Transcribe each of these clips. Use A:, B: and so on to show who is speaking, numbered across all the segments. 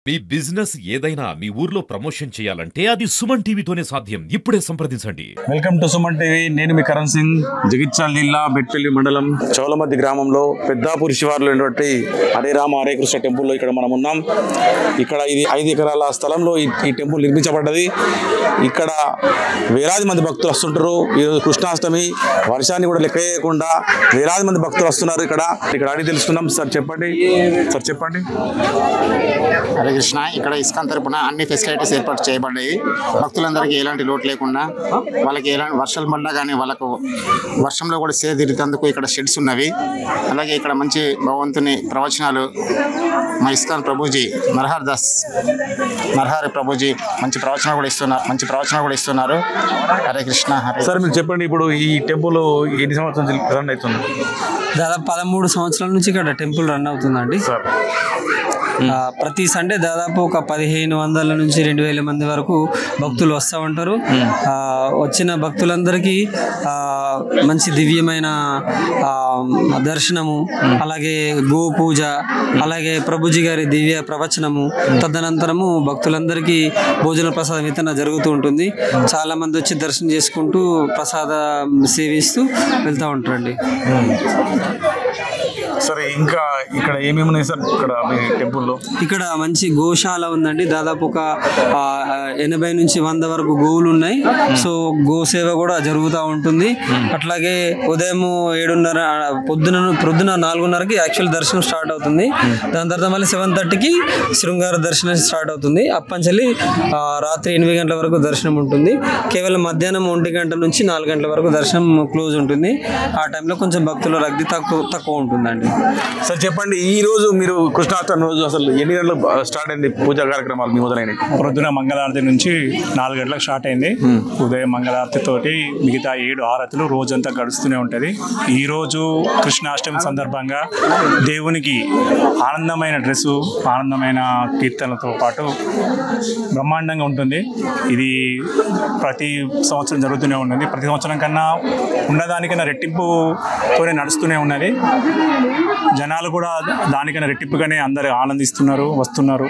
A: మీ business ఏదైనా మీ ఊర్లో promotion చేయాలంటే అది సుమన్ టీవీతోనే సాధ్యం. ఇప్పుడే సంప్రదించండి.
B: Welcome to Suman TV. నేను మీ కరణ్ సింగ్. జగిత్యాల జిల్లా బెట్పల్లి మండలం చౌలమద్ది గ్రామంలో పెద్దాపూర్ శివార్లో ఉన్నటువంటి హరే రామ హరే కృష్ణ టెంపుల్లో ఇక్కడ మనం ఉన్నాం. ఇక్కడ ఇది 5 ఎకరాల స్థలంలో ఈ టెంపుల్ నిర్మించబడ్డది. ఇక్కడ వేలాది మంది భక్తులు వస్తుంటారు. ఈరోజు కృష్ణాష్టమి, వర్షాన్ని కూడా లెక్క చేయకుండా వేలాది మంది భక్తులు వస్తున్నారు. ఇక్కడ అడిగి తెలుసుకుందాం. సార్ చెప్పండి.
C: హరే కృష్ణ. ఇక్కడ ఇస్కాన్ తరపున అన్ని ఫెసిలిటీస్ ఏర్పాటు చేయబడ్డాయి. భక్తులందరికీ ఎలాంటి లోటు లేకుండా, వాళ్ళకి ఎలాంటి వర్షాలు పడ్డా కానీ వాళ్ళకు వర్షంలో కూడా సేద తీరేందుకు ఇక్కడ షెడ్స్ ఉన్నవి. అలాగే ఇక్కడ మంచి భగవంతుని ప్రవచనాలు మా ఇస్కాన్ ప్రభుజీ నరహరి ప్రభుజీ మంచి ప్రవచనాలు కూడా ఇస్తున్నారు. హరే కృష్ణ.
B: సార్ మీరు చెప్పండి, ఇప్పుడు ఈ టెంపుల్ ఎన్ని సంవత్సరాలు రన్ అవుతుంది?
D: దాదాపు 13 సంవత్సరాల నుంచి ఇక్కడ టెంపుల్ రన్ అవుతుందండి. ప్రతి సండే దాదాపు ఒక 1500 నుంచి 2000 మంది వరకు భక్తులు వస్తూ ఉంటారు. వచ్చిన భక్తులందరికీ మంచి దివ్యమైన దర్శనము, అలాగే గో పూజ, అలాగే ప్రభుజీ గారి దివ్య ప్రవచనము, తదనంతరము భక్తులందరికీ భోజన ప్రసాదం వితరణ జరుగుతూ ఉంటుంది. చాలా మంది వచ్చి దర్శనం చేసుకుంటూ ప్రసాదం సేవిస్తూ వెళ్తూ ఉంటారండి.
B: సరే, ఇంకా ఇక్కడ ఏమేమి ఉన్నాయి సార్ ఇక్కడ మీ టెంపుల్లో?
D: ఇక్కడ మంచి గోశాల ఉందండి. దాదాపు ఒక 80 నుంచి 100 వరకు గోవులు ఉన్నాయి. సో గోసేవ కూడా జరుగుతూ ఉంటుంది. అట్లాగే ఉదయం 7:30 పొద్దున 4:30కి యాక్చువల్ దర్శనం స్టార్ట్ అవుతుంది. దాని తర్వాత మళ్ళీ 7:30కి శృంగార దర్శనం స్టార్ట్ అవుతుంది. అప్పంచెల్లి రాత్రి 8 గంటల వరకు దర్శనం ఉంటుంది. కేవలం మధ్యాహ్నం 1 గంట నుంచి 4 గంటల వరకు దర్శనం క్లోజ్ ఉంటుంది. ఆ టైంలో కొంచెం భక్తుల రద్దీ తక్కువ ఉంటుందండి.
B: సార్ చెప్పండి, ఈ రోజు మీరు కృష్ణాష్టమి రోజు అసలు ఎన్ని గంటలకు స్టార్ట్ అయింది పూజా కార్యక్రమాలు మీ మొదలైనవి?
E: ప్రొద్దున మంగళారతి నుంచి 4 గంటలకు స్టార్ట్ అయింది. ఉదయం మంగళారతి తోటి మిగతా 7 ఆరతులు రోజంతా గడుస్తూనే ఉంటుంది. ఈరోజు కృష్ణాష్టమి సందర్భంగా దేవునికి ఆనందమైన డ్రెస్సు, ఆనందమైన కీర్తనలతో పాటు బ్రహ్మాండంగా ఉంటుంది. ఇది ప్రతి సంవత్సరం జరుగుతూనే ఉన్నది. ప్రతి సంవత్సరం కన్నా ఉన్నదానికన్నా రెట్టింపుతోనే నడుస్తూనే ఉన్నది. జనాలు కూడా దానికన్నా రెట్టింపుగానే అందరూ ఆనందిస్తున్నారు, వస్తున్నారు.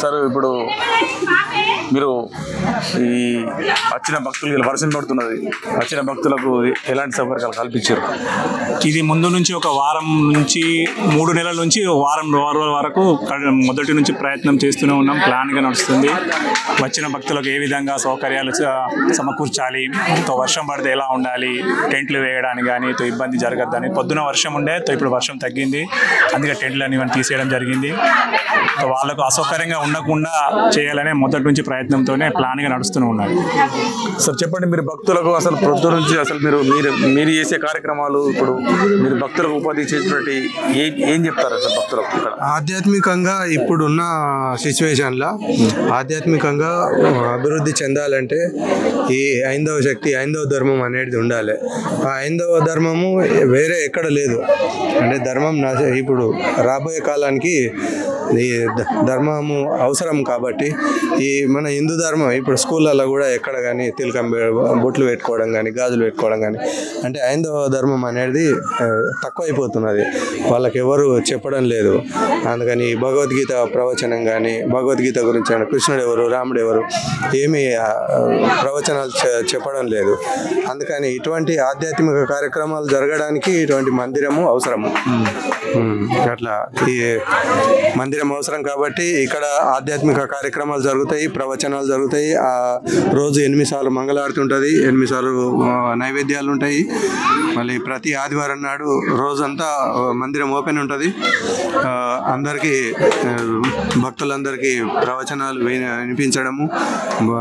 B: సార్ ఇప్పుడు మీరు ఈ వచ్చిన భక్తులు వర్షం పడుతున్నది, వచ్చిన భక్తులకు ఎలాంటి సౌకర్యాలు కల్పించారు?
E: ఇది ముందు నుంచి ఒక వారం నుంచి 3 నెలల నుంచి వారం రోజుల వరకు మొదటి నుంచి ప్రయత్నం చేస్తూనే ఉన్నాం. ప్లాన్గా నడుస్తుంది. వచ్చిన భక్తులకు ఏ విధంగా సౌకర్యాలు సమకూర్చాలి, వర్షం పడితే ఎలా ఉండాలి, టెంట్లు వేయడానికి కానీ ఇబ్బంది జరగద్దని. పొద్దున వర్షం ఉండే, ఇప్పుడు వర్షం తగ్గింది, అందుకే టెంట్లు అని తీసేయడం జరిగింది. వాళ్ళకు అసౌకర్యంగా ఉండకుండా చేయాలనే మొదటి నుంచి ప్రయత్నంతోనే ప్లాన్గా నడుస్తూనే ఉన్నారు.
B: సార్ చెప్పండి, మీరు భక్తులకు అసలు పొద్దు నుంచి అసలు మీరు చేసే కార్యక్రమాలు, ఇప్పుడు మీరు భక్తులకు ఉపాధి చేసినటువంటి ఏం చెప్తారు అసలు భక్తులకు? ఇక్కడ
F: ఆధ్యాత్మికంగా ఇప్పుడున్న సిచ్యువేషన్లో ఆధ్యాత్మికంగా అభివృద్ధి చెందాలంటే ఈ హైందవ శక్తి, హైందవ ధర్మం అనేది ఉండాలి. ఆ హైందవ ధర్మము వేరే ఎక్కడ లేదు. అంటే ధర్మం ఇప్పుడు రాబోయే కాలానికి ఈ ధర్మము అవసరం కాబట్టి ఈ మన హిందూ ధర్మం ఇప్పుడు స్కూళ్ళల్లో కూడా ఎక్కడ కానీ తిలకం బొట్లు పెట్టుకోవడం కానీ, గాజులు పెట్టుకోవడం కానీ, అంటే హైందవ ధర్మం అనేది తక్కువైపోతున్నది. వాళ్ళకి ఎవరు చెప్పడం లేదు. అందుకని భగవద్గీత ప్రవచనం కానీ, భగవద్గీత గురించి కృష్ణుడు ఎవరు, రాముడు ఎవరు, ఏమీ ప్రవచనాలు చెప్పడం లేదు. అందుకని ఇటువంటి ఆధ్యాత్మిక కార్యక్రమాలు జరగడానికి ఇటువంటి మందిరము అవసరము. అట్లా ఈ మందిరం అవసరం కాబట్టి ఇక్కడ ఆధ్యాత్మిక కార్యక్రమాలు జరుగుతాయి, ప్రవచనాలు జరుగుతాయి. ఆ రోజు 8 సార్లు మంగళారతి ఉంటుంది, 8 సార్లు నైవేద్యాలు ఉంటాయి. మళ్ళీ ప్రతి ఆదివారం నాడు రోజంతా మందిరం ఓపెన్ ఉంటుంది. అందరికీ భక్తులందరికీ ప్రవచనాలు వినిపించడము,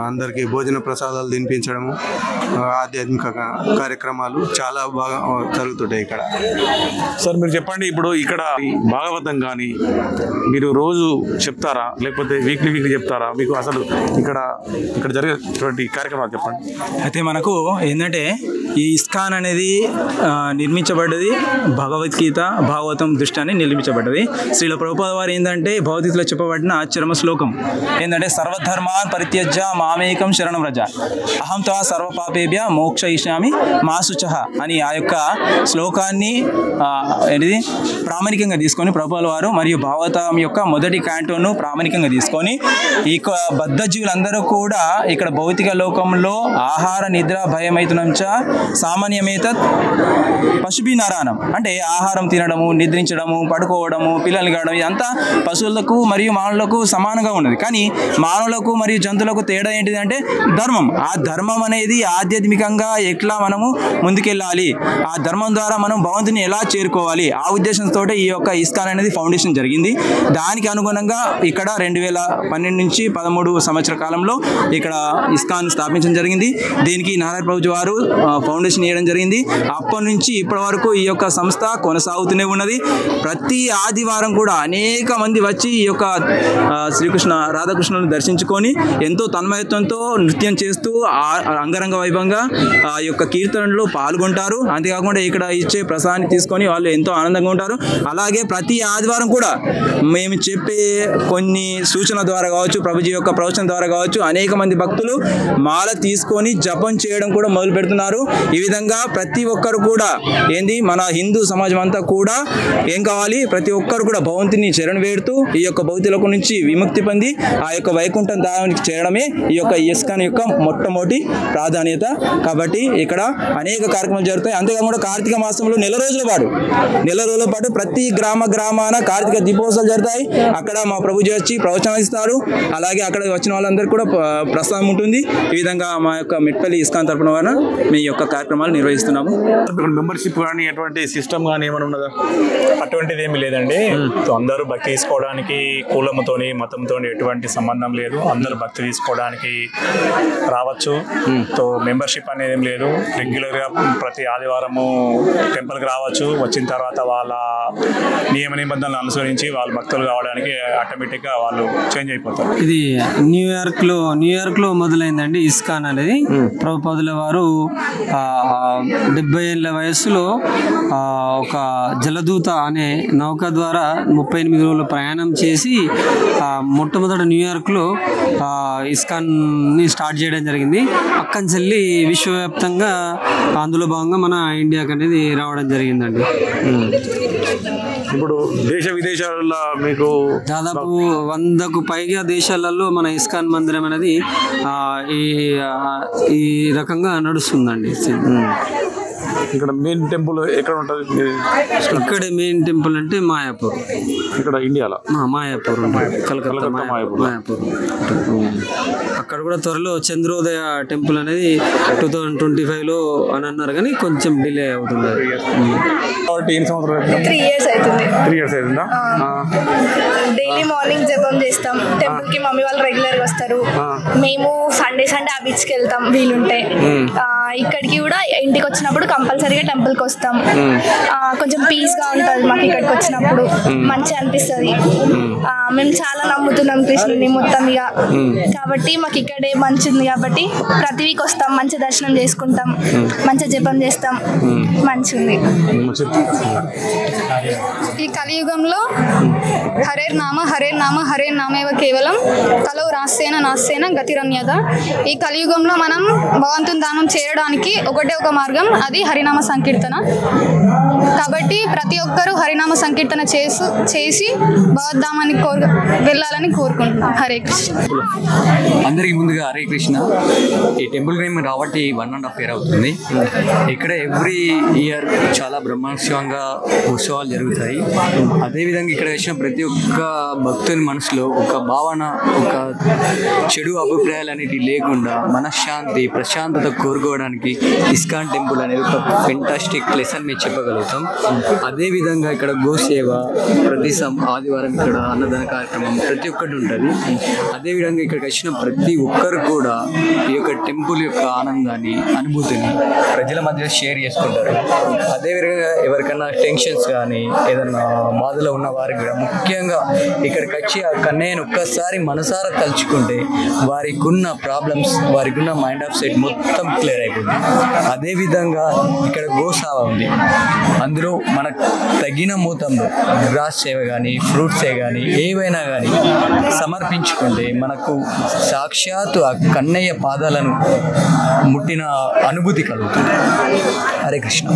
F: అందరికీ భోజన ప్రసాదాలు తినిపించడము, ఆధ్యాత్మిక కార్యక్రమాలు చాలా బాగా జరుగుతుంటాయి ఇక్కడ.
B: సార్ మీరు చెప్పండి, ఇప్పుడు ఇక్కడ భాగవతం కానీ మీరు రోజు చెప్తారా, లేకపోతే వీక్లీ చెప్తారా? మీకు అసలు ఇక్కడ జరిగేటువంటి కార్యక్రమాలు చెప్పండి.
G: అయితే మనకు ఏంటంటే ఈ ఇస్కాన్ అనేది నిర్మించబడ్డది భగవద్గీత, భాగవతం దృష్టిని నిర్మించబడ్డది. శ్రీల ప్రభుపాద వారు ఏంటంటే భగవద్గీతలో చెప్పబడిన చరమ శ్లోకం ఏంటంటే సర్వధర్మాన్ పరిత్యజ్య మామేకం శరణం వ్రజ అహం త్వా సర్వపాపేభ్య మోక్షయిష్యామి మా శుచః అని ఆ యొక్క శ్లోకాన్ని ప్రామాణికంగా తీసుకొని ప్రభుపాదుల వారు మరియు భాగవతం యొక్క మొదటి క్యాంటోను ప్రామాణికంగా తీసుకొని ఈ బద్ధజీవులందరూ కూడా ఇక్కడ భౌతిక లోకంలో ఆహార నిద్ర భయమైతునంచ సామాన్యమేత పశుభి నరానం అంటే ఆహారం తినడము, నిద్రించడము, పడుకోవడము, పిల్లలు కావడం ఇదంతా పశువులకు మరియు మానవులకు సమానంగా ఉన్నది. కానీ మానవులకు మరియు జంతువులకు తేడా ఏంటిది అంటే ధర్మం. ఆ ధర్మం అనేది ఆధ్యాత్మికంగా ఎట్లా మనము ముందుకెళ్ళాలి, ఆ ధర్మం ద్వారా మనం భగవంతుని ఎలా చేరుకోవాలి, ఆ ఉద్దేశంతో ఈ యొక్క ఇస్కాన్ అనేది ఫౌండేషన్ జరిగింది. దానికి అనుగుణంగా ఇక్కడ 2012 నుంచి 13 సంవత్సర కాలంలో ఇక్కడ ఇస్కాన్ స్థాపించడం జరిగింది. దీనికి నారాయణ ప్రభుజీ వారు ఫౌండేషన్ చేయడం జరిగింది. అప్పటి నుంచి ఇప్పటి వరకు ఈ యొక్క సంస్థ కొనసాగుతూనే ఉన్నది. ప్రతి ఆదివారం కూడా అనేక మంది వచ్చి ఈ యొక్క శ్రీకృష్ణ రాధాకృష్ణులను దర్శించుకొని ఎంతో తన్మయత్వంతో నృత్యం చేస్తూ అంగరంగ వైభవంగా ఆ యొక్క కీర్తనలో పాల్గొంటారు. అంతేకాకుండా ఇక్కడ ఇచ్చే ప్రసాదాన్ని తీసుకొని వాళ్ళు ఎంతో ఆనందంగా ఉంటారు. అలాగే ప్రతి ఆదివారం కూడా మేము చెప్పే కొన్ని సూచన ద్వారా కావచ్చు, ప్రభుజీ యొక్క ప్రవచనం ద్వారా కావచ్చు, అనేక మంది భక్తులు మాల తీసుకొని జపం చేయడం కూడా మొదలు పెడుతున్నారు. ఈ విధంగా ప్రతి ఒక్కరు కూడా మన హిందూ సమాజం అంతా కూడా ఏం కావాలి, ప్రతి ఒక్కరు కూడా భగవంతుని శరణు వేడుతూ ఈ యొక్క భౌతికం నుంచి విముక్తి పొంది ఆ యొక్క వైకుంఠం దానికి చేరడమే ఈ యొక్క ఇస్కాన్ యొక్క మొట్టమొదటి ప్రాధాన్యత. కాబట్టి ఇక్కడ అనేక కార్యక్రమాలు జరుగుతాయి. అంతేకాకుండా కార్తీక మాసంలో నెల రోజుల పాటు ప్రతి గ్రామాన కార్తీక దీపోత్సవాలు జరుగుతాయి. అక్కడ మా ప్రభుజీ వచ్చి ప్రవచనం ఇస్తారు. అలాగే అక్కడ వచ్చిన వాళ్ళందరికీ కూడా ప్రసాదం ఉంటుంది. ఈ విధంగా మా యొక్క మెట్పల్లి ఇస్కాన్ తరపున మీ యొక్క కార్యక్రమాలు నిర్వహిస్తున్నాము.
B: మెంబర్షిప్ కానీ ఎటువంటి సిస్టమ్ కానీ ఏమైనా ఉన్నదా?
E: అటువంటిది ఏమి లేదండి. అందరూ భక్తి తీసుకోవడానికి కులముతోని మతంతోని ఎటువంటి సంబంధం లేదు. అందరూ భక్తి తీసుకోవడానికి రావచ్చు. మెంబర్షిప్ అనేది ఏం లేదు. రెగ్యులర్గా ప్రతి ఆదివారము టెంపుల్కి రావచ్చు. వచ్చిన తర్వాత వాళ్ళ నియమ నిబంధనలు అనుసరించి వాళ్ళు భక్తులు కావడానికి ఆటోమేటిక్గా వాళ్ళు చేంజ్ అయిపోతారు.
D: ఇది న్యూయార్క్ లో మొదలైందండి ఇస్కాన్ అనేది. ప్రభుపాదుల వారు 70 ఏళ్ళ వయస్సులో ఒక జలదూత అనే నౌక ద్వారా 38 రోజులు ప్రయాణం చేసి మొట్టమొదట న్యూయార్క్లో ఇస్కాన్ని స్టార్ట్ చేయడం జరిగింది. అక్కడి నుంచి విశ్వవ్యాప్తంగా అందులో భాగంగా మన ఇండియాకి అనేది రావడం జరిగిందండి.
B: ఇప్పుడు దేశ విదేశాలలో మీకు
D: దాదాపు 100కు పైగా దేశాలలో మన ఇస్కాన్ మందిరం అనేది ఈ రకంగా నడుస్తుందండి.
B: ఇక్కడ మెయిన్ టెంపుల్ ఎక్కడ ఉంటుంది?
D: ఇక్కడ మెయిన్ టెంపుల్ అంటే మాయాపూర్,
B: ఇక్కడ ఇండియాలో
D: మాయాపూర్, కలకత్తా మాయాపూర్. అక్కడ కూడా త్వరలో చంద్రోదయ టెంపుల్ అనేది 2025లో అని అన్నారు, కానీ కొంచెం డిలే అవుతుంది.
H: 3 years అవుతుంది.
B: 3 years అవుతుందా?
H: డైలీ మార్నింగ్ జపం చేస్తాం. టెంపుల్ కి మమ్మీ వాళ్ళు రెగ్యులర్ గా వస్తారు. మేము సండే ఆ బీచ్ కి వెళ్తాం వీలుంటే. ఇక్కడికి కూడా ఇంటికి వచ్చినప్పుడు కంపల్సరీగా టెంపుల్ కి వస్తాం. కొంచెం పీస్ గా ఉంటుంది మాకు ఇక్కడికి వచ్చినప్పుడు, మంచిగా అనిపిస్తుంది. మేము చాలా నమ్ముతున్నాం కృష్ణుని మొత్తం ఇక, కాబట్టి మాకు ఇక్కడే మంచిది కాబట్టి ప్రతి వీక్ వస్తాం, మంచి దర్శనం చేసుకుంటాం, మంచిగా జపం చేస్తాం, మంచిది.
I: ఈ కలియుగంలో హరే నామేవ కేవలం కలవు నాస్సేన గతిరన్యత. ఈ కలియుగంలో మనం భగవంతుని దానం చేరడానికి ఒకటే ఒక మార్గం, అది హరినామ సంకీర్తన. కాబట్టి ప్రతి ఒక్కరూ హరినామ సంకీర్తన చేసి భగవద్ధామానికి వెళ్ళాలని కోరుకుంటున్నాం. హరే కృష్ణ.
J: అందరికి ముందుగా హరే కృష్ణ. ఈ టెంపుల్ నేమ్ రాబట్టి 1.5 year అవుతుంది. ఇక్కడ ఎవ్రీ ఇయర్ చాలా బ్రహ్మాండంగా ఉత్సవాలు జరుగుతాయి. అదేవిధంగా ఇక్కడ వచ్చిన ప్రతి ఒక్క భక్తుని మనసులో ఒక భావన, ఒక చెడు అభిప్రాయాలు అనేవి లేకుండా మనశ్శాంతి, ప్రశాంతత కోరుకోవడానికి ఇస్కాన్ టెంపుల్ అనేది ఒక ఫెంటాస్టిక్ ప్లేస్ అని మేము చెప్పగలుగుతాం. అదేవిధంగా ఇక్కడ గోసేవ, ప్రతి ఆదివారం ఇక్కడ అన్నదాన కార్యక్రమం ప్రతి ఒక్కటి ఉంటుంది. అదేవిధంగా ఇక్కడికి వచ్చిన ప్రతి ఒక్కరు కూడా ఈ యొక్క టెంపుల్ యొక్క ఆనందాన్ని, అనుభూతిని ప్రజల మధ్య షేర్ చేసుకుంటారు. అదేవిధంగా ఎవరికైనా టెన్షన్స్ కానీ ఏదన్నా బాధలో ఉన్న వారికి కూడా ముఖ్యంగా ఇక్కడికి వచ్చి ఆ కన్నయ్యను ఒక్కసారి మనసారా తలుచుకుంటే వారికి ఉన్న ప్రాబ్లమ్స్, వారికి ఉన్న మైండ్ ఆఫ్ సెట్ మొత్తం క్లియర్ అయిపోతుంది. అదేవిధంగా ఇక్కడ గోసేవ ఉంది. అందులో మనకు తగిన మొత్తంలో గ్రాస్ సేవ కానీ, ఫ్రూట్స్ సేవ కానీ, ఏవైనా కానీ సమర్పించుకుంటే మనకు సాక్షాత్తు ఆ కన్నయ్య పాదాలను ముట్టిన అనుభూతి కలుగుతుంది. హరే కృష్ణ.